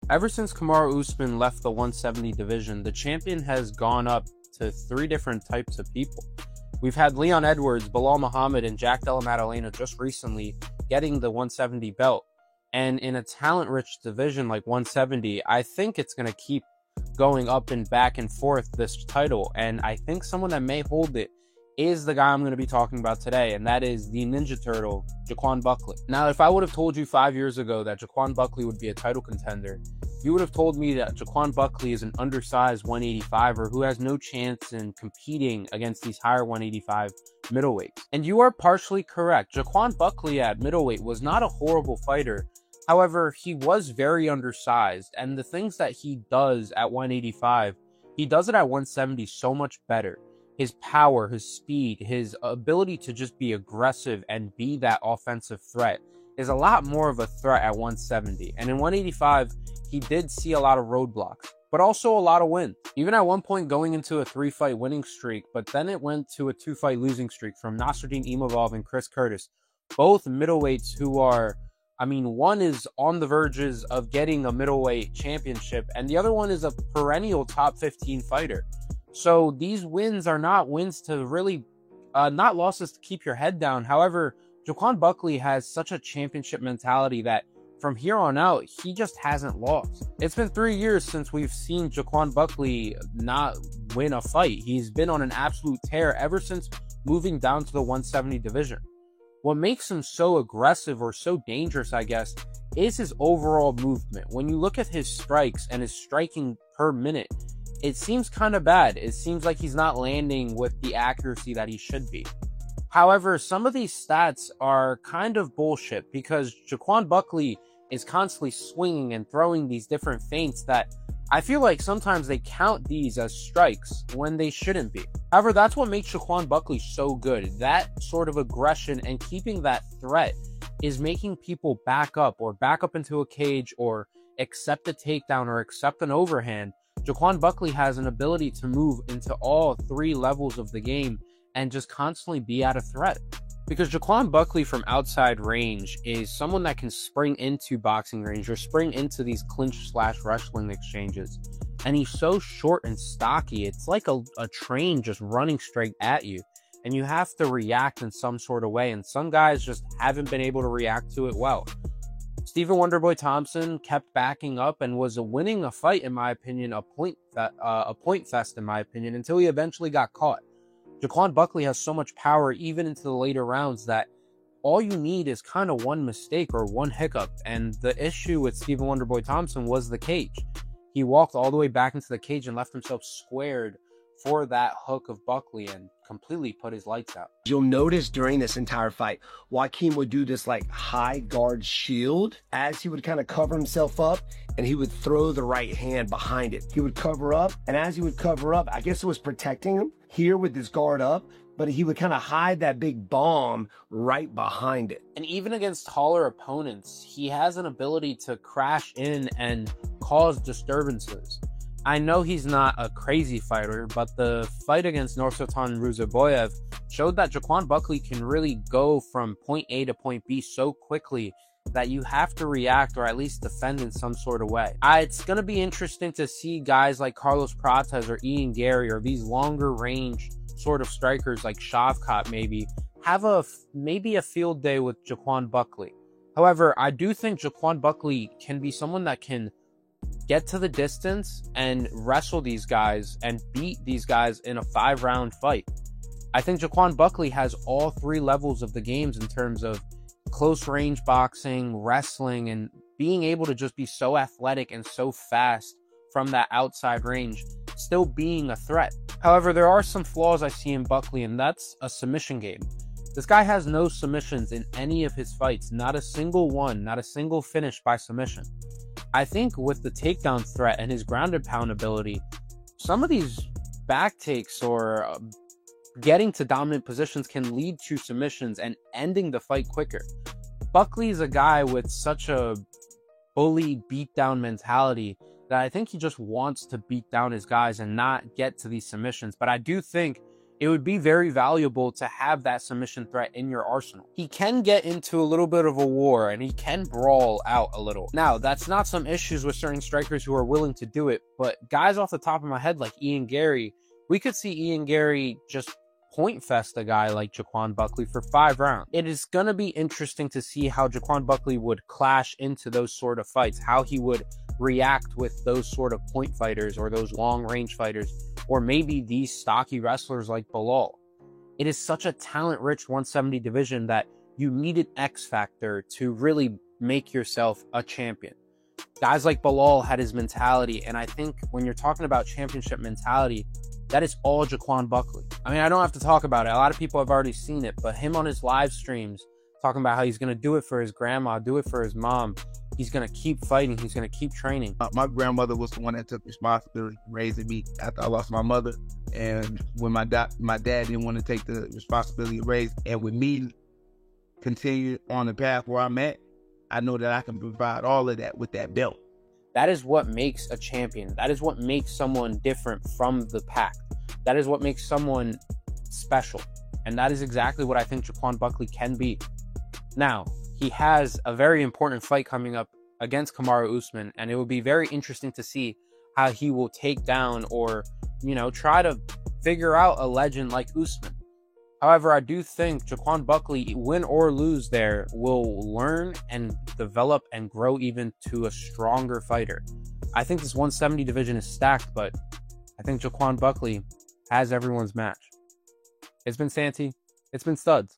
Ever since Kamaru Usman left the 170 division, the champion has gone up to 3 different types of people. We've had Leon Edwards, Belal Muhammad, and Jack Della Maddalena just recently getting the 170 belt. And in a talent-rich division like 170, I think it's going to keep going up and back and forth, this title. And I think someone that may hold it is the guy I'm going to be talking about today, and that is the Ninja Turtle, Jaquan Buckley. Now, if I would have told you 5 years ago that Jaquan Buckley would be a title contender, you would have told me that Jaquan Buckley is an undersized 185er who has no chance in competing against these higher 185 middleweights. And you are partially correct. Jaquan Buckley at middleweight was not a horrible fighter. However, he was very undersized, and the things that he does at 185, he does it at 170 so much better. His power, his speed, his ability to just be aggressive and be that offensive threat is a lot more of a threat at 170. And in 185, he did see a lot of roadblocks, but also a lot of wins. Even at one point going into a 3-fight winning streak, but then it went to a 2-fight losing streak from Nasruddin Imavov and Chris Curtis. Both middleweights who are, one is on the verges of getting a middleweight championship, and the other one is a perennial top 15 fighter. So these wins are not wins to really, not losses to keep your head down. However, Jaquan Buckley has such a championship mentality that from here on out, he just hasn't lost. It's been 3 years since we've seen Jaquan Buckley not win a fight. He's been on an absolute tear ever since moving down to the 170 division. What makes him so aggressive or so dangerous, I guess, is his overall movement. When you look at his strikes and his striking per minute, it seems kind of bad. It seems like he's not landing with the accuracy that he should be. However, some of these stats are kind of bullshit because Jaquan Buckley is constantly swinging and throwing these different feints that I feel like sometimes they count these as strikes when they shouldn't be. However, that's what makes Jaquan Buckley so good. That sort of aggression and keeping that threat is making people back up into a cage or accept a takedown or accept an overhand. Jaquan Buckley has an ability to move into all 3 levels of the game and just constantly be at a threat. Because Jaquan Buckley from outside range is someone that can spring into boxing range or spring into these clinch/wrestling exchanges. And he's so short and stocky, it's like a train just running straight at you. And you have to react in some sort of way, and some guys just haven't been able to react to it well. Stephen Wonderboy Thompson kept backing up and was winning a fight, in my opinion, a point fest, in my opinion, until he eventually got caught. Jaquan Buckley has so much power even into the later rounds that all you need is kind of one mistake or one hiccup. And the issue with Stephen Wonderboy Thompson was the cage. He walked all the way back into the cage and left himself squared for that hook of Buckley and completely put his lights out. You'll notice during this entire fight, Joaquin would do this like high guard shield as he would kind of cover himself up, and he would throw the right hand behind it. He would cover up, and as he would cover up, I guess it was protecting him here with his guard up, but he would kind of hide that big bomb right behind it. And even against taller opponents, he has an ability to crash in and cause disturbances. I know he's not a crazy fighter, but the fight against Nursultan Ruziboyev showed that Jaquan Buckley can really go from point A to point B so quickly that you have to react or at least defend in some sort of way. It's going to be interesting to see guys like Carlos Prates or Ian Gary or these longer range sort of strikers like Shavkat maybe have maybe a field day with Jaquan Buckley. However, I do think Jaquan Buckley can be someone that can get to the distance and wrestle these guys and beat these guys in a 5-round fight. I think Jaquan Buckley has all 3 levels of the games in terms of close range boxing, wrestling, and being able to just be so athletic and so fast from that outside range, still being a threat. However, there are some flaws I see in Buckley, and that's a submission game. This guy has no submissions in any of his fights, not a single one, not a single finish by submission. I think with the takedown threat and his ground and pound ability, some of these back takes or getting to dominant positions can lead to submissions and ending the fight quicker. Buckley is a guy with such a bully beatdown mentality that I think he just wants to beat down his guys and not get to these submissions. But I do think it would be very valuable to have that submission threat in your arsenal. He can get into a little bit of a war and he can brawl out a little. Now, that's not some issues with certain strikers who are willing to do it, but guys off the top of my head like Ian Garry, we could see Ian Garry just point fest a guy like Jaquan Buckley for 5 rounds. It is going to be interesting to see how Jaquan Buckley would clash into those sort of fights, how he would react with those sort of point fighters or those long range fighters, or maybe these stocky wrestlers like Belal. It is such a talent-rich 170 division that you need an X factor to really make yourself a champion. Guys like Belal had his mentality, and I think when you're talking about championship mentality, that is all Jaquan Buckley. I mean, I don't have to talk about it. A lot of people have already seen it, but him on his live streams talking about how he's going to do it for his grandma, do it for his mom. He's going to keep fighting. He's going to keep training. My grandmother was the one that took responsibility for raising me after I lost my mother. And when my dad didn't want to take the responsibility of raising, and with me continue on the path where I'm at, I know that I can provide all of that with that belt. That is what makes a champion. That is what makes someone different from the pack. That is what makes someone special. And that is exactly what I think Jaquan Buckley can be. Now, he has a very important fight coming up against Kamaru Usman, and it will be very interesting to see how he will take down or, try to figure out a legend like Usman. However, I do think Jaquan Buckley, win or lose there, will learn and develop and grow even to a stronger fighter. I think this 170 division is stacked, but I think Jaquan Buckley has everyone's match. It's been Santi. It's been Studs.